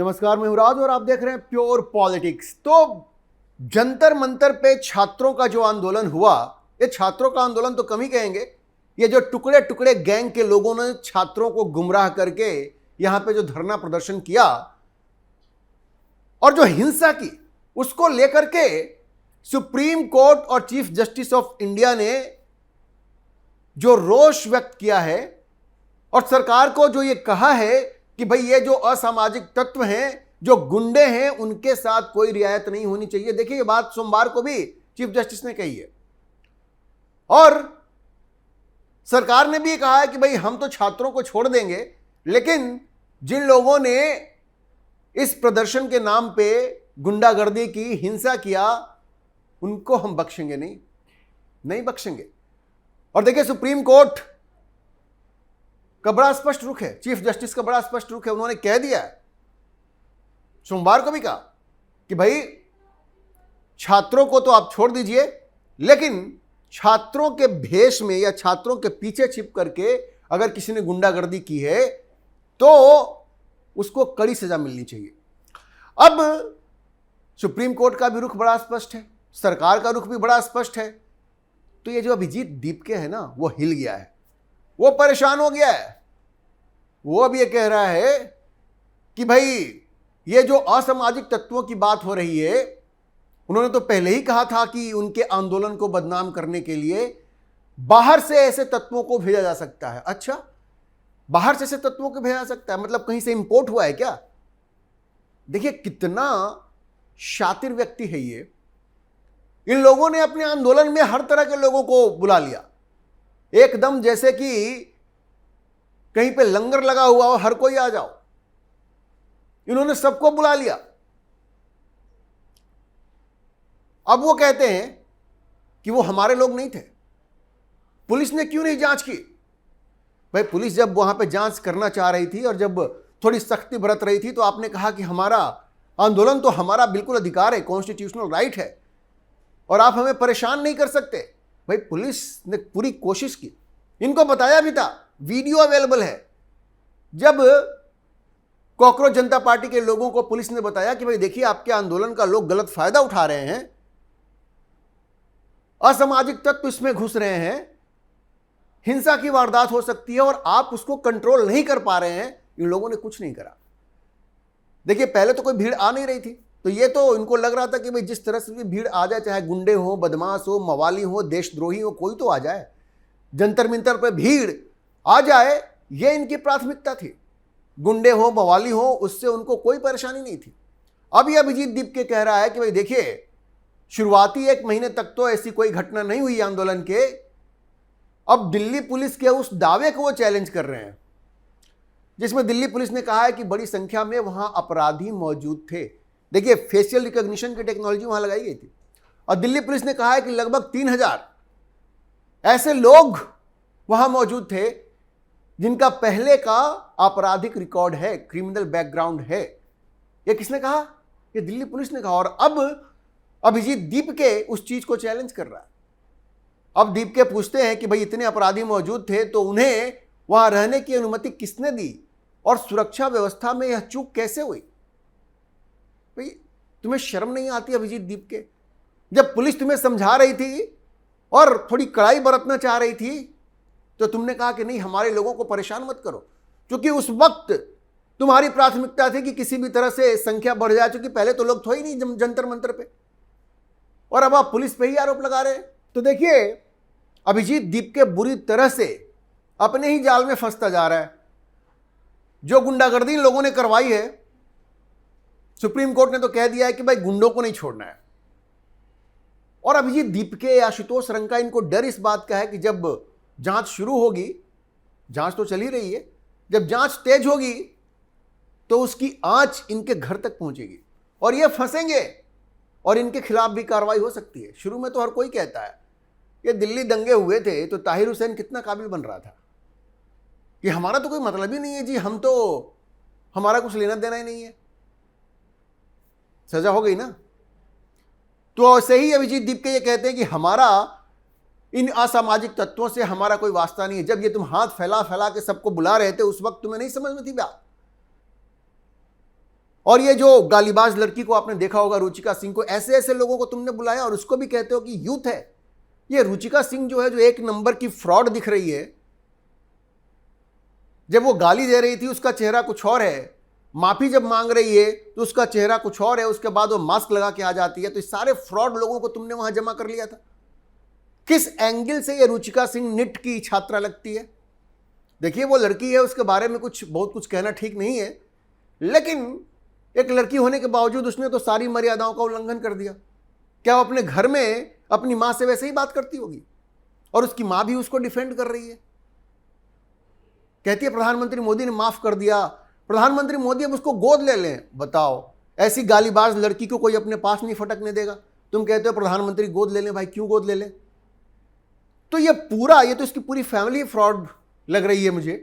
नमस्कार, मैं युवराज और आप देख रहे हैं प्योर पॉलिटिक्स। तो जंतर मंतर पे छात्रों का जो आंदोलन हुआ, ये छात्रों का आंदोलन तो कम ही कहेंगे। ये जो टुकड़े टुकड़े गैंग के लोगों ने छात्रों को गुमराह करके यहां पे जो धरना प्रदर्शन किया और जो हिंसा की, उसको लेकर के सुप्रीम कोर्ट और चीफ जस्टिस ऑफ इंडिया ने जो रोष व्यक्त किया है और सरकार को जो ये कहा है कि भाई ये जो असामाजिक तत्व हैं, जो गुंडे हैं, उनके साथ कोई रियायत नहीं होनी चाहिए। देखिए, ये बात सोमवार को भी चीफ जस्टिस ने कही है और सरकार ने भी कहा है कि भाई हम तो छात्रों को छोड़ देंगे, लेकिन जिन लोगों ने इस प्रदर्शन के नाम पे गुंडागर्दी की, हिंसा किया, उनको हम बख्शेंगे नहीं बख्शेंगे। और देखिए, सुप्रीम कोर्ट का बड़ा स्पष्ट रुख है, चीफ जस्टिस का बड़ा स्पष्ट रुख है। उन्होंने कह दिया है, सोमवार को भी कहा कि भाई छात्रों को तो आप छोड़ दीजिए, लेकिन छात्रों के भेष में या छात्रों के पीछे छिप करके अगर किसी ने गुंडागर्दी की है तो उसको कड़ी सजा मिलनी चाहिए। अब सुप्रीम कोर्ट का भी रुख बड़ा स्पष्ट है, सरकार का रुख भी बड़ा स्पष्ट है। तो ये जो अभिजीत दीपके है ना, वो हिल गया है, वो परेशान हो गया है। वो अब ये कह रहा है कि भाई ये जो असामाजिक तत्वों की बात हो रही है, उन्होंने तो पहले ही कहा था कि उनके आंदोलन को बदनाम करने के लिए बाहर से ऐसे तत्वों को भेजा जा सकता है। अच्छा, बाहर से ऐसे तत्वों को भेजा जा सकता है, मतलब कहीं से इंपोर्ट हुआ है क्या? देखिए कितना शातिर व्यक्ति है ये। इन लोगों ने अपने आंदोलन में हर तरह के लोगों को बुला लिया, एकदम जैसे कि कहीं पे लंगर लगा हुआ हो, हर कोई आ जाओ। इन्होंने सबको बुला लिया। अब वो कहते हैं कि वो हमारे लोग नहीं थे। पुलिस ने क्यों नहीं जांच की? भाई पुलिस जब वहां पे जांच करना चाह रही थी और जब थोड़ी सख्ती बरत रही थी तो आपने कहा कि हमारा आंदोलन तो हमारा बिल्कुल अधिकार है, कॉन्स्टिट्यूशनल राइट है और आप हमें परेशान नहीं कर सकते। भाई पुलिस ने पूरी कोशिश की, इनको बताया भी था, वीडियो अवेलेबल है। जब कॉकरोच जनता पार्टी के लोगों को पुलिस ने बताया कि भाई देखिए आपके आंदोलन का लोग गलत फायदा उठा रहे हैं, असामाजिक तत्व इसमें घुस रहे हैं, हिंसा की वारदात हो सकती है और आप उसको कंट्रोल नहीं कर पा रहे हैं, इन लोगों ने कुछ नहीं करा। देखिए पहले तो कोई भीड़ आ नहीं रही थी, तो ये तो इनको लग रहा था कि भाई जिस तरह से भी भीड़ आ जाए, चाहे गुंडे हो, बदमाश हो, मवाली हो, देशद्रोही हो, कोई तो आ जाए, जंतर मंतर पर भीड़ आ जाए, ये इनकी प्राथमिकता थी। गुंडे हो, मवाली हो, उससे उनको कोई परेशानी नहीं थी। अब ये अभिजीत दीपके कह रहा है कि भाई देखिए शुरुआती 1 महीने तक तो ऐसी कोई घटना नहीं हुई आंदोलन के। अब दिल्ली पुलिस के उस दावे को वो चैलेंज कर रहे हैं जिसमें दिल्ली पुलिस ने कहा है कि बड़ी संख्या में वहां अपराधी मौजूद थे। देखिए फेशियल रिकॉग्निशन की टेक्नोलॉजी वहां लगाई गई थी और दिल्ली पुलिस ने कहा है कि लगभग 3000 ऐसे लोग वहां मौजूद थे जिनका पहले का आपराधिक रिकॉर्ड है, क्रिमिनल बैकग्राउंड है। ये किसने कहा? ये दिल्ली पुलिस ने कहा। और अब अभिजीत दीपके उस चीज को चैलेंज कर रहा है। अब दीपके पूछते हैं कि भाई इतने अपराधी मौजूद थे तो उन्हें वहां रहने की अनुमति किसने दी और सुरक्षा व्यवस्था में यह चूक कैसे हुई? भाई तुम्हें शर्म नहीं आती अभिजीत दीपके? जब पुलिस तुम्हें समझा रही थी और थोड़ी कड़ाई बरतना चाह रही थी तो तुमने कहा कि नहीं, हमारे लोगों को परेशान मत करो, क्योंकि उस वक्त तुम्हारी प्राथमिकता थी कि किसी भी तरह से संख्या बढ़ जाए, क्योंकि पहले तो लोग थे ही नहीं जंतर मंतर पे, और अब आप पुलिस पे ही आरोप लगा रहे हैं। तो देखिए अभिजीत दीपके बुरी तरह से अपने ही जाल में फंसता जा रहा है। जो गुंडागर्दी लोगों ने करवाई है, सुप्रीम कोर्ट ने तो कह दिया है कि भाई गुंडों को नहीं छोड़ना है। और अभिजीत दीपके या आशुतोष रंका, इनको डर इस बात का है कि जब जांच शुरू होगी, जांच तो चल ही रही है, जब जांच तेज होगी तो उसकी आंच इनके घर तक पहुंचेगी और ये फंसेंगे और इनके खिलाफ भी कार्रवाई हो सकती है। शुरू में तो हर कोई कहता है, ये दिल्ली दंगे हुए थे तो ताहिर हुसैन कितना काबिल बन रहा था कि हमारा तो कोई मतलब ही नहीं है जी, हम तो, हमारा कुछ लेना देना ही नहीं है, सजा हो गई ना। तो ऐसे ही अभिजीत दीपके ये कहते हैं कि हमारा इन असामाजिक तत्वों से हमारा कोई वास्ता नहीं है। जब ये तुम हाथ फैला फैला के सबको बुला रहे थे, उस वक्त तुम्हें नहीं समझ में थी बात? और ये जो गालीबाज लड़की को आपने देखा होगा, रुचिका सिंह को, ऐसे ऐसे लोगों को तुमने बुलाया और उसको भी कहते हो कि यूथ है। ये रुचिका सिंह जो है, जो एक नंबर की फ्रॉड दिख रही है। जब वो गाली दे रही थी उसका चेहरा कुछ और है, माफी जब मांग रही है तो उसका चेहरा कुछ और है, उसके बाद वो मास्क लगा के आ जाती है। तो इस सारे फ्रॉड लोगों को तुमने वहां जमा कर लिया था। किस एंगल से ये रुचिका सिंह निट की छात्रा लगती है? देखिए, वो लड़की है, उसके बारे में बहुत कुछ कहना ठीक नहीं है, लेकिन एक लड़की होने के बावजूद उसने तो सारी मर्यादाओं का उल्लंघन कर दिया। क्या वो अपने घर में अपनी मां से वैसे ही बात करती होगी? और उसकी मां भी उसको डिफेंड कर रही है, कहती है प्रधानमंत्री मोदी ने माफ कर दिया, प्रधानमंत्री मोदी अब उसको गोद ले लें। बताओ, ऐसी गालीबाज लड़की को कोई अपने पास नहीं फटकने देगा। तुम कहते हो प्रधानमंत्री गोद ले लें। भाई, क्यों गोद ले लें? तो ये तो इसकी पूरी फैमिली फ्रॉड लग रही है मुझे।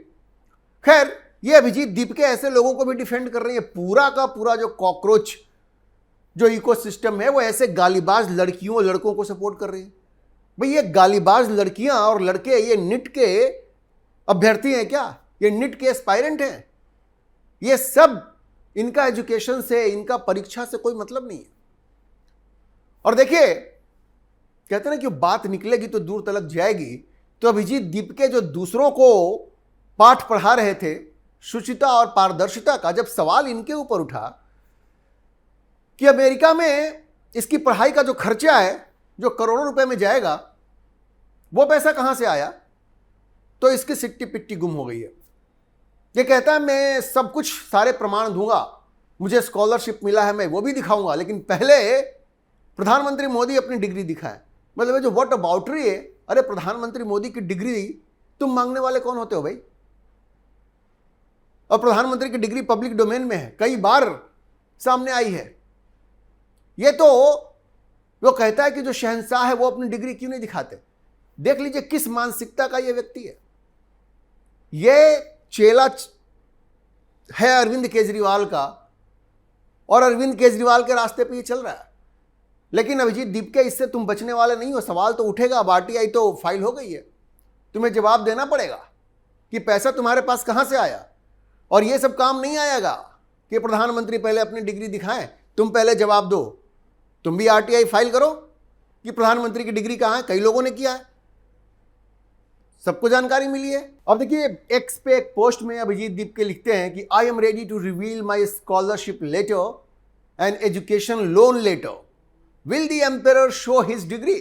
खैर, ये अभिजीत दीपके ऐसे लोगों को भी डिफेंड कर रही है। पूरा का पूरा जो कॉकरोच जो इकोसिस्टम है, वो ऐसे गालीबाज लड़कियों और लड़कों को सपोर्ट कर रही है। भाई, ये गालीबाज लड़कियां और लड़के ये निट के अभ्यर्थी हैं क्या? ये निट के एस्पायरेंट हैं? ये सब, इनका एजुकेशन से, इनका परीक्षा से कोई मतलब नहीं है। और देखिए, कहते हैं ना कि बात निकलेगी तो दूर तलक जाएगी। तो अभिजीत दीपके जो दूसरों को पाठ पढ़ा रहे थे शुचिता और पारदर्शिता का, जब सवाल इनके ऊपर उठा कि अमेरिका में इसकी पढ़ाई का जो खर्चा है, जो करोड़ों रुपए में जाएगा, वो पैसा कहां से आया, तो इसकी सिट्टी पिट्टी गुम हो गई है। ये कहता है मैं सब कुछ, सारे प्रमाण दूंगा, मुझे स्कॉलरशिप मिला है, मैं वो भी दिखाऊंगा, लेकिन पहले प्रधानमंत्री मोदी अपनी डिग्री दिखाए। मतलब जो व्हाट अबाउटरी है। अरे, प्रधानमंत्री मोदी की डिग्री तुम मांगने वाले कौन होते हो भाई? और प्रधानमंत्री की डिग्री पब्लिक डोमेन में है, कई बार सामने आई है। ये तो वो कहता है कि जो शहंशाह है वो अपनी डिग्री क्यों नहीं दिखाते। देख लीजिए किस मानसिकता का ये व्यक्ति है। ये चेला है अरविंद केजरीवाल का, और अरविंद केजरीवाल के रास्ते पे ये चल रहा है। लेकिन अभिजीत दीपके, इससे तुम बचने वाले नहीं हो। सवाल तो उठेगा। अब आरटीआई तो फाइल हो गई है, तुम्हें जवाब देना पड़ेगा कि पैसा तुम्हारे पास कहां से आया। और ये सब काम नहीं आएगा कि प्रधानमंत्री पहले अपनी डिग्री दिखाएं, तुम पहले जवाब दो। तुम भी आरटीआई फाइल करो कि प्रधानमंत्री की डिग्री कहां है। कई लोगों ने किया है, सबको जानकारी मिली है। अब देखिए, एक्स पे एक पोस्ट में अभिजीत दीपके लिखते हैं कि I am ready to reveal my scholarship letter and education loan letter, will the emperor show his degree.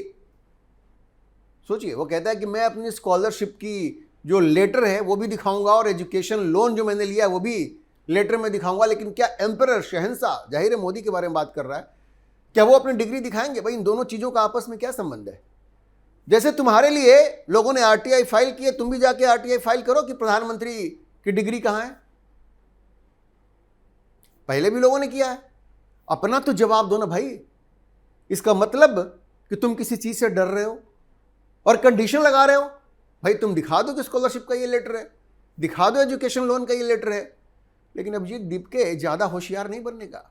सोचिए, वो कहता है कि मैं अपनी स्कॉलरशिप की जो लेटर है वो भी दिखाऊंगा, और एजुकेशन लोन जो मैंने लिया है वो भी लेटर में दिखाऊंगा। लेकिन क्या एम्परर, शहंशाह, जाहिर है मोदी के बारे में बात कर रहा है, क्या वो अपनी डिग्री दिखाएंगे? भाई, इन दोनों चीजों का आपस में क्या संबंध है? जैसे तुम्हारे लिए लोगों ने आरटीआई फाइल किए, तुम भी जाके आरटीआई फाइल करो कि प्रधानमंत्री की डिग्री कहां है। पहले भी लोगों ने किया है, अपना तो जवाब दो ना भाई। इसका मतलब कि तुम किसी चीज से डर रहे हो और कंडीशन लगा रहे हो। भाई, तुम दिखा दो कि स्कॉलरशिप का ये लेटर है, दिखा दो एजुकेशन लोन का ये लेटर है। लेकिन अभिजीत दीपके ज्यादा होशियार नहीं बनने का।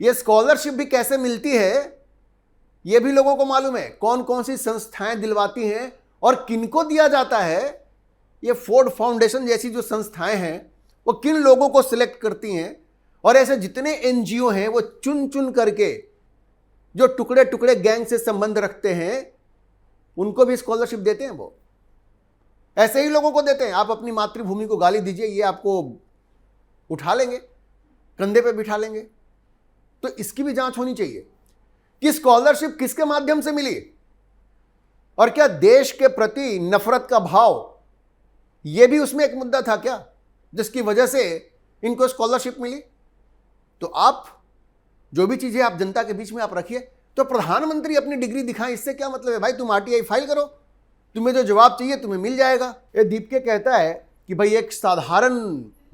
ये स्कॉलरशिप भी कैसे मिलती है ये भी लोगों को मालूम है, कौन कौन सी संस्थाएं दिलवाती हैं और किनको दिया जाता है। ये फोर्ड फाउंडेशन जैसी जो संस्थाएं हैं वो किन लोगों को सिलेक्ट करती हैं, और ऐसे जितने एनजीओ हैं वो चुन चुन करके जो टुकड़े टुकड़े गैंग से संबंध रखते हैं उनको भी स्कॉलरशिप देते हैं। वो ऐसे ही लोगों को देते हैं। आप अपनी मातृभूमि को गाली दीजिए, ये आपको उठा लेंगे, कंधे पे बिठा लेंगे। तो इसकी भी जांच होनी चाहिए कि स्कॉलरशिप किसके माध्यम से मिली, और क्या देश के प्रति नफरत का भाव यह भी उसमें एक मुद्दा था क्या, जिसकी वजह से इनको स्कॉलरशिप मिली। तो आप जो भी चीजें आप जनता के बीच में आप रखिए। तो प्रधानमंत्री अपनी डिग्री दिखाएं, इससे क्या मतलब है भाई? तुम आरटीआई फाइल करो, तुम्हें जो जवाब चाहिए तुम्हें मिल जाएगा। ये दीपके कहता है कि भाई एक साधारण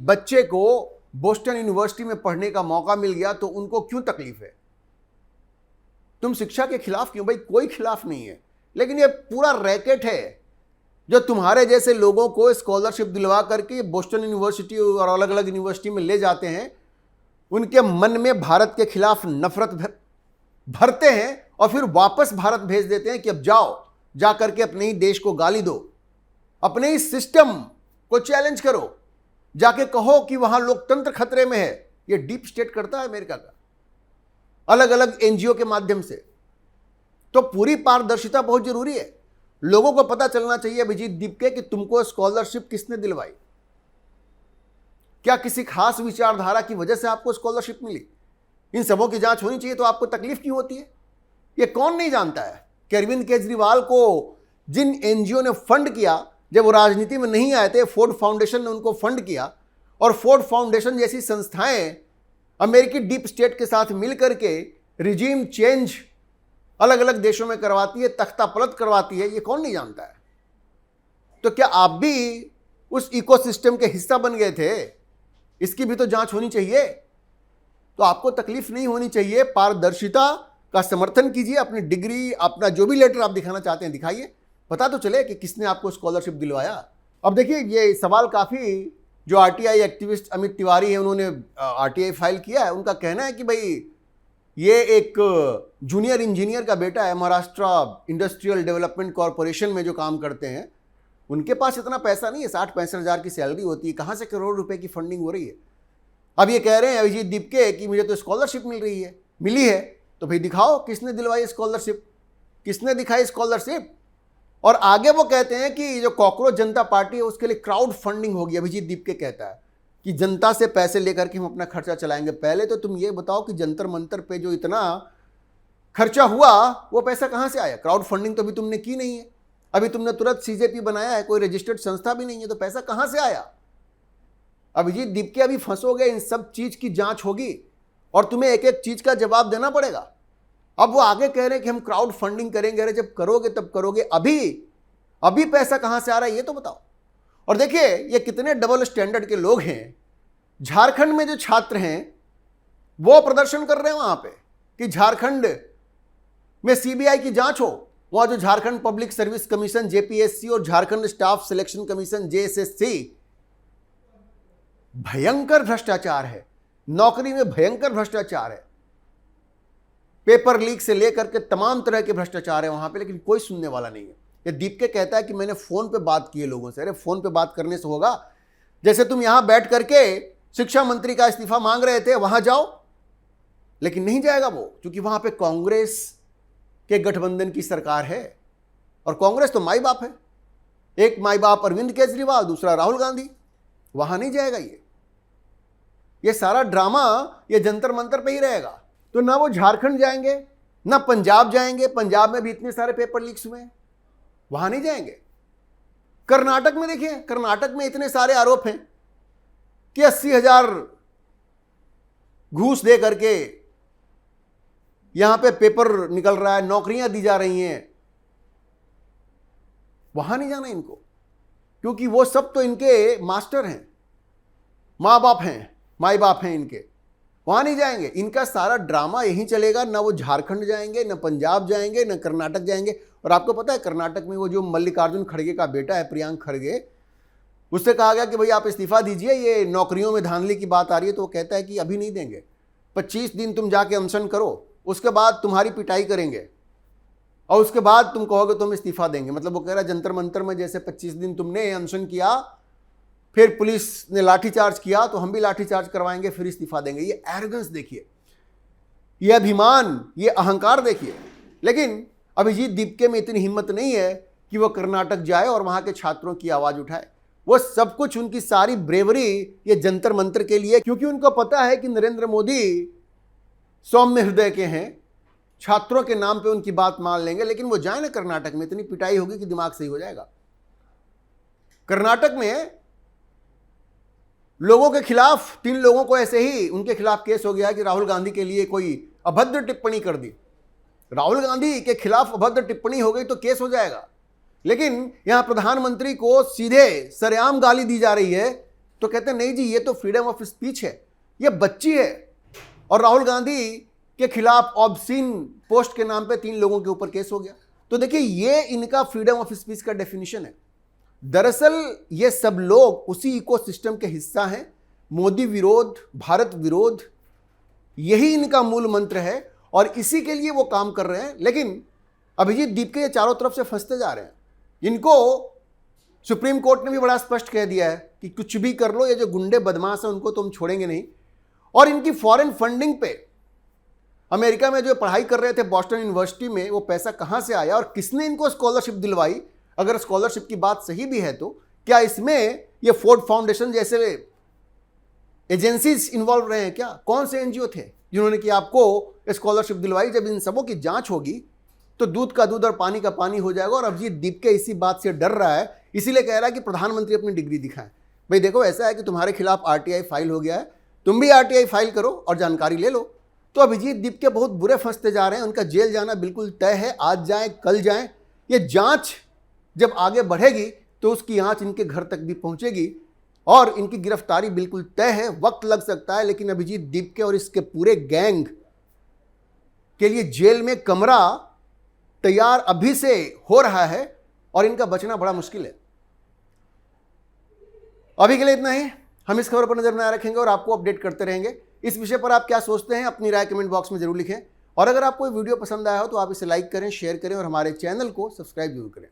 बच्चे को बोस्टन यूनिवर्सिटी में पढ़ने का मौका मिल गया तो उनको क्यों तकलीफ है? तुम शिक्षा के खिलाफ क्यों? भाई, कोई खिलाफ नहीं है, लेकिन ये पूरा रैकेट है जो तुम्हारे जैसे लोगों को स्कॉलरशिप दिलवा करके बोस्टन यूनिवर्सिटी और अलग अलग यूनिवर्सिटी में ले जाते हैं, उनके मन में भारत के खिलाफ नफरत भरते हैं और फिर वापस भारत भेज देते हैं कि अब जाओ, जा करके अपने ही देश को गाली दो, अपने ही सिस्टम को चैलेंज करो, जाके कहो कि वहां लोकतंत्र खतरे में है, ये डीप स्टेट करता है अमेरिका का, अलग अलग एनजीओ के माध्यम से। तो पूरी पारदर्शिता बहुत जरूरी है। लोगों को पता चलना चाहिए अभिजीत दीपके कि तुमको स्कॉलरशिप किसने दिलवाई, क्या किसी खास विचारधारा की वजह से आपको स्कॉलरशिप मिली। इन सबों की जांच होनी चाहिए। तो आपको तकलीफ क्यों होती है? ये कौन नहीं जानता है कि अरविंद केजरीवाल को जिन एनजीओ ने फंड किया, जब वो राजनीति में नहीं आए थे, फोर्ड फाउंडेशन ने उनको फंड किया, और फोर्ड फाउंडेशन जैसी संस्थाएं अमेरिकी डीप स्टेट के साथ मिलकर के रिजीम चेंज अलग अलग देशों में करवाती है, तख्ता पलट करवाती है। ये कौन नहीं जानता है? तो क्या आप भी उस इकोसिस्टम के हिस्सा बन गए थे? इसकी भी तो जांच होनी चाहिए। तो आपको तकलीफ नहीं होनी चाहिए। पारदर्शिता का समर्थन कीजिए। अपनी डिग्री, अपना जो भी लेटर आप दिखाना चाहते हैं दिखाइए, पता तो चले कि किसने आपको स्कॉलरशिप दिलवाया। अब देखिए, ये सवाल काफ़ी, जो आरटीआई एक्टिविस्ट अमित तिवारी हैं, उन्होंने आरटीआई फाइल किया है। उनका कहना है कि भाई ये एक जूनियर इंजीनियर का बेटा है, महाराष्ट्र इंडस्ट्रियल डेवलपमेंट कॉरपोरेशन में जो काम करते हैं। उनके पास इतना पैसा नहीं है, 60-65 हज़ार की सैलरी होती है, कहाँ से करोड़ रुपए की फंडिंग हो रही है। अब ये कह रहे हैं अभिजीत दीपके कि मुझे तो स्कॉलरशिप मिली है। तो भाई दिखाओ किसने दिलवाई स्कॉलरशिप, किसने दिखाई स्कॉलरशिप। और आगे वो कहते हैं कि जो कॉकरोच जनता पार्टी है उसके लिए क्राउड फंडिंग होगी। अभिजीत दीपके कहता है कि जनता से पैसे लेकर के हम अपना खर्चा चलाएंगे। पहले तो तुम ये बताओ कि जंतर मंतर पे जो इतना खर्चा हुआ वो पैसा कहाँ से आया? क्राउड फंडिंग तो अभी तुमने की नहीं है। अभी तुमने तुरंत सीजेपी बनाया है, कोई रजिस्टर्ड संस्था भी नहीं है, तो पैसा कहाँ से आया? अभिजीत दीपके अभी फंसोगे। इन सब चीज की जांच होगी और तुम्हें एक एक चीज का जवाब देना पड़ेगा। अब वो आगे कह रहे हैं कि हम क्राउड फंडिंग करेंगे। अरे जब करोगे तब करोगे, अभी पैसा कहां से आ रहा है ये तो बताओ। और देखिए ये कितने डबल स्टैंडर्ड के लोग हैं। झारखंड में जो छात्र हैं वो प्रदर्शन कर रहे हैं वहां पे कि झारखंड में सीबीआई की जांच हो। वहां जो Jharkhand public service commission JPSC और Jharkhand staff selection commission JSSC, भयंकर भ्रष्टाचार है, नौकरी में भयंकर भ्रष्टाचार है, पेपर लीक से लेकर के तमाम तरह के भ्रष्टाचार है वहां पे, लेकिन कोई सुनने वाला नहीं है। ये दीपके कहता है कि मैंने फोन पे बात की है लोगों से। अरे फोन पे बात करने से होगा? जैसे तुम यहां बैठ करके शिक्षा मंत्री का इस्तीफा मांग रहे थे, वहां जाओ, लेकिन नहीं जाएगा वो, क्योंकि वहां पे कांग्रेस के गठबंधन की सरकार है और कांग्रेस तो माई बाप है। एक माई बाप अरविंद केजरीवाल, दूसरा राहुल गांधी। वहां नहीं जाएगा ये सारा ड्रामा ये जंतर मंतर पे ही रहेगा। तो ना वो झारखंड जाएंगे, ना पंजाब जाएंगे। पंजाब में भी इतने सारे पेपर लीक्स हुए हैं, वहां नहीं जाएंगे। कर्नाटक में देखिए, कर्नाटक में इतने सारे आरोप हैं कि 80,000 घूस दे करके यहां पे पेपर निकल रहा है, नौकरियां दी जा रही हैं। वहां नहीं जाना इनको, क्योंकि वो सब तो इनके मास्टर हैं, माँ बाप हैं, माई बाप हैं इनके। वहां नहीं जाएंगे। इनका सारा ड्रामा यहीं चलेगा। ना वो झारखंड जाएंगे, ना पंजाब जाएंगे, ना कर्नाटक जाएंगे। और आपको पता है कर्नाटक में वो जो मल्लिकार्जुन खड़गे का बेटा है, प्रियांक खड़गे, उससे कहा गया कि भाई आप इस्तीफा दीजिए, ये नौकरियों में धांधली की बात आ रही है। तो वो कहता है कि अभी नहीं देंगे, 25 दिन तुम जाके अनशन करो, उसके बाद तुम्हारी पिटाई करेंगे और उसके बाद तुम कहोगे तुम इस्तीफा देंगे। मतलब वो कह रहा है जंतर मंतर में जैसे 25 दिन तुमने अनशन किया, फिर पुलिस ने लाठीचार्ज किया, तो हम भी लाठीचार्ज करवाएंगे, फिर इस्तीफा देंगे। ये एरोगेंस देखिए, ये अभिमान, ये अहंकार देखिए। लेकिन अभिजीत दीपके में इतनी हिम्मत नहीं है कि वो कर्नाटक जाए और वहां के छात्रों की आवाज उठाए। वो सब कुछ, उनकी सारी ब्रेवरी ये जंतर मंतर के लिए, क्योंकि उनको पता है कि नरेंद्र मोदी सौम्य हृदय के हैं, छात्रों के नाम पे उनकी बात मान लेंगे। लेकिन वो जाए ना कर्नाटक में, इतनी पिटाई होगी कि दिमाग सही हो जाएगा। कर्नाटक में लोगों के खिलाफ, 3 लोगों को ऐसे ही उनके खिलाफ केस हो गया कि राहुल गांधी के लिए कोई अभद्र टिप्पणी कर दी। राहुल गांधी के खिलाफ अभद्र टिप्पणी हो गई तो केस हो जाएगा। लेकिन यहां प्रधानमंत्री को सीधे सरेआम गाली दी जा रही है, तो कहते हैं नहीं जी, ये तो फ्रीडम ऑफ स्पीच है, ये बच्ची है। और राहुल गांधी के खिलाफ ऑब्सीन पोस्ट के नाम पे 3 लोगों के ऊपर केस हो गया। तो देखिए, ये इनका फ्रीडम ऑफ स्पीच का डेफिनेशन है। दरअसल ये सब लोग उसी इकोसिस्टम के हिस्सा हैं। मोदी विरोध, भारत विरोध, यही इनका मूल मंत्र है और इसी के लिए वो काम कर रहे हैं। लेकिन अभिजीत दीपके ये चारों तरफ से फंसते जा रहे हैं। इनको सुप्रीम कोर्ट ने भी बड़ा स्पष्ट कह दिया है कि कुछ भी कर लो, ये जो गुंडे बदमाश हैं उनको तो हम छोड़ेंगे नहीं। और इनकी फॉरेन फंडिंग पे अमेरिका में जो पढ़ाई कर रहे थे बॉस्टन यूनिवर्सिटी में, वो पैसा कहां से आया और किसने इनको स्कॉलरशिप दिलवाई? अगर स्कॉलरशिप की बात सही भी है तो क्या इसमें ये फोर्ड फाउंडेशन जैसे एजेंसीज इन्वॉल्व रहे हैं क्या? कौन से एनजीओ थे जिन्होंने कि आपको स्कॉलरशिप दिलवाई? जब इन सबों की जांच होगी तो दूध का दूध और पानी का पानी हो जाएगा। और अभिजीत दीपके इसी बात से डर रहा है, इसीलिए कह रहा है कि प्रधानमंत्री अपनी डिग्री दिखाएं। भाई देखो, ऐसा है कि तुम्हारे खिलाफ आरटीआई फाइल हो गया है, तुम भी आरटीआई फाइल करो और जानकारी ले लो। तो अभिजीत दीपके बहुत बुरे फंसते जा रहे हैं, उनका जेल जाना बिल्कुल तय है, आज जाए कल जाए। ये जांच जब आगे बढ़ेगी तो उसकी आंच इनके घर तक भी पहुंचेगी और इनकी गिरफ्तारी बिल्कुल तय है। वक्त लग सकता है, लेकिन अभिजीत दीपके और इसके पूरे गैंग के लिए जेल में कमरा तैयार अभी से हो रहा है और इनका बचना बड़ा मुश्किल है। अभी के लिए इतना ही। हम इस खबर पर नजर बनाए रखेंगे और आपको अपडेट करते रहेंगे। इस विषय पर आप क्या सोचते हैं, अपनी राय कमेंट बॉक्स में जरूर लिखें। और अगर आपको ये वीडियो पसंद आया हो तो आप इसे लाइक करें, शेयर करें और हमारे चैनल को सब्सक्राइब जरूर करें।